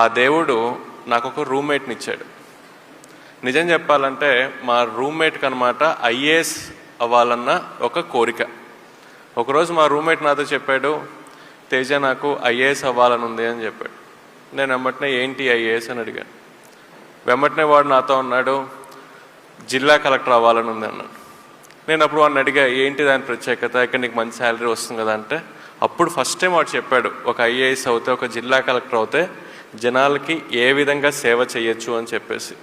ఆ దేవుడు నాకు ఒక రూమ్మేట్ని ఇచ్చాడు. నిజం చెప్పాలంటే మా రూమ్మేట్కి అనమాట ఐఏఎస్ అవ్వాలన్న ఒక కోరిక. ఒకరోజు మా రూమ్మేట్ నాతో చెప్పాడు, తేజ నాకు ఐఏఎస్ అవ్వాలని ఉంది అని చెప్పాడు. నేను వెంబటనే ఏంటి ఐఏఎస్ అని అడిగాను. వెంబటనే వాడు నాతో అన్నాడు, జిల్లా కలెక్టర్ అవ్వాలని ఉంది అన్నాడు. నేను అప్పుడు వాడిని అడిగా, ఏంటి దాని ప్రత్యేకత, ఇక్కడ నీకు మంచి శాలరీ వస్తుంది కదా అంటే, అప్పుడు ఫస్ట్ టైం వాడు చెప్పాడు, ఒక ఐఏఎస్ అవుతే, ఒక జిల్లా కలెక్టర్ అవుతే జనాలకి ఏ విధంగా సేవ చేయొచ్చు అని చెప్పేసి.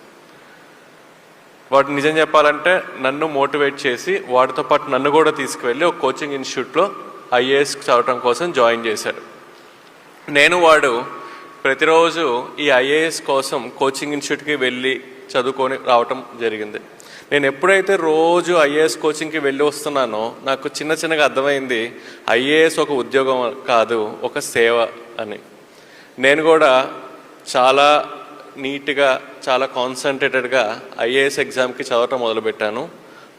వాడు నిజం చెప్పాలంటే నన్ను మోటివేట్ చేసి వాడితో పాటు నన్ను కూడా తీసుకువెళ్ళి ఒక కోచింగ్ ఇన్స్టిట్యూట్లో ఐఏఎస్ చదవటం కోసం జాయిన్ చేశాడు. నేను వాడు ప్రతిరోజు ఈ ఐఏఎస్ కోసం కోచింగ్ ఇన్స్టిట్యూట్కి వెళ్ళి చదువుకొని రావటం జరిగింది. నేను ఎప్పుడైతే రోజు ఐఏఎస్ కోచింగ్కి వెళ్ళి వస్తున్నానో నాకు చిన్నగా అర్థమైంది, ఐఏఎస్ ఒక ఉద్యోగం కాదు, ఒక సేవ అని. నేను కూడా చాలా నీట్గా, చాలా కాన్సన్ట్రేటెడ్గా ఐఏఎస్ ఎగ్జామ్కి చదవటం మొదలుపెట్టాను.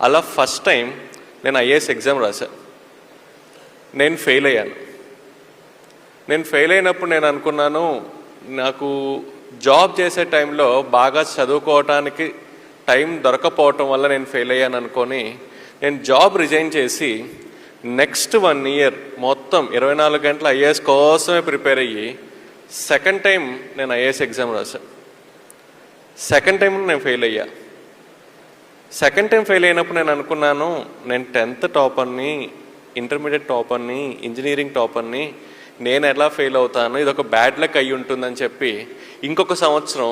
అలా ఫస్ట్ టైం నేను ఐఏఎస్ ఎగ్జామ్ రాశాను. నేను ఫెయిల్ అయ్యాను. నేను ఫెయిల్ అయినప్పుడు నేను అనుకున్నాను, నాకు జాబ్ చేసే టైంలో బాగా చదువుకోవటానికి టైం దొరకపోవటం వల్ల నేను ఫెయిల్ అయ్యాను అనుకొని నేను జాబ్ రిజైన్ చేసి నెక్స్ట్ 1 year మొత్తం 24 గంటలు ఐఏఎస్ కోసమే ప్రిపేర్ అయ్యి సెకండ్ టైం నేను ఐఏఎస్ ఎగ్జామ్ రాశాను. సెకండ్ టైం నేను ఫెయిల్ అయ్యా. సెకండ్ టైం ఫెయిల్ అయినప్పుడు నేను అనుకున్నాను, నేను 10th టాపర్ని, ఇంటర్మీడియట్ టాపర్ని, ఇంజనీరింగ్ టాపర్ని, నేను ఎలా ఫెయిల్ అవుతాను, ఇది ఒక బ్యాడ్ లక్ అయ్యి ఉంటుందని చెప్పి ఇంకొక సంవత్సరం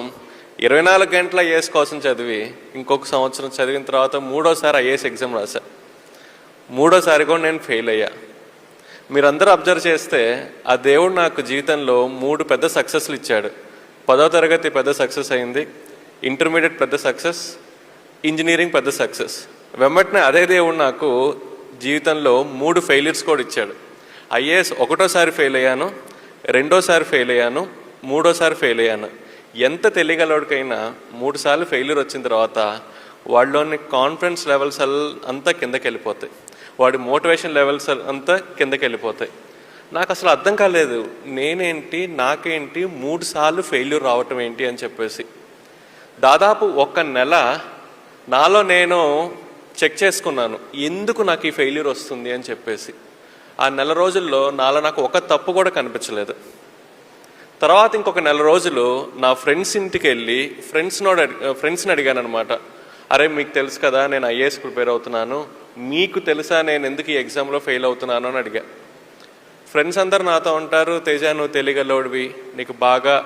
24 గంటల ఐఏఎస్ కోసం చదివి ఇంకొక సంవత్సరం చదివిన తర్వాత 3వసారి ఐఏఎస్ ఎగ్జామ్ రాశా. 3వసారి కూడా నేను ఫెయిల్ అయ్యా. మీరందరూ అబ్జర్వ్ చేస్తే ఆ దేవుడు నాకు జీవితంలో 3 పెద్ద సక్సెస్లు ఇచ్చాడు. 10వ తరగతి పెద్ద సక్సెస్ అయింది, ఇంటర్మీడియట్ పెద్ద సక్సెస్, ఇంజనీరింగ్ పెద్ద సక్సెస్. వెంబటనే అదే దేవుడు నాకు జీవితంలో 3 ఫెయిల్యూర్స్ కూడా ఇచ్చాడు. ఐఏఎస్ 1వసారి ఫెయిల్ అయ్యాను, 2వసారి ఫెయిల్ అయ్యాను, 3వసారి ఫెయిల్ అయ్యాను. ఎంత తెలియగలవాడికైనా 3 సార్లు ఫెయిల్యూర్ వచ్చిన తర్వాత వాళ్ళలోని కాన్ఫిడెన్స్ లెవెల్స్ అంతా కిందకి వెళ్ళిపోతాయి, వాడి మోటివేషన్ లెవెల్స్ అంతా కిందకి వెళ్ళిపోతాయి. నాకు అసలు అర్థం కాలేదు, నేనేంటి, నాకేంటి 3 సార్లు ఫెయిల్యూర్ రావటం ఏంటి అని చెప్పేసి. దాదాపు 1 నెల నాలో నేను చెక్ చేసుకున్నాను, ఎందుకు నాకు ఈ ఫెయిల్యూర్ వస్తుంది అని చెప్పేసి. ఆ నెల రోజుల్లో నాలో నాకు ఒక తప్పు కూడా కనిపించలేదు. తర్వాత ఇంకొక నెల రోజులు నా ఫ్రెండ్స్ ఇంటికి వెళ్ళి ఫ్రెండ్స్ని అడిగాను అనమాట, అరే మీకు తెలుసు కదా నేను ఐఏఎస్ ప్రిపేర్ అవుతున్నాను, మీకు తెలుసా నేను ఎందుకు ఈ ఎగ్జామ్లో ఫెయిల్ అవుతున్నాను అని అడిగా. ఫ్రెండ్స్ అందరు నాతో ఉంటారు, తేజ నువ్వు తెలియగలవాడివి, నీకు బాగా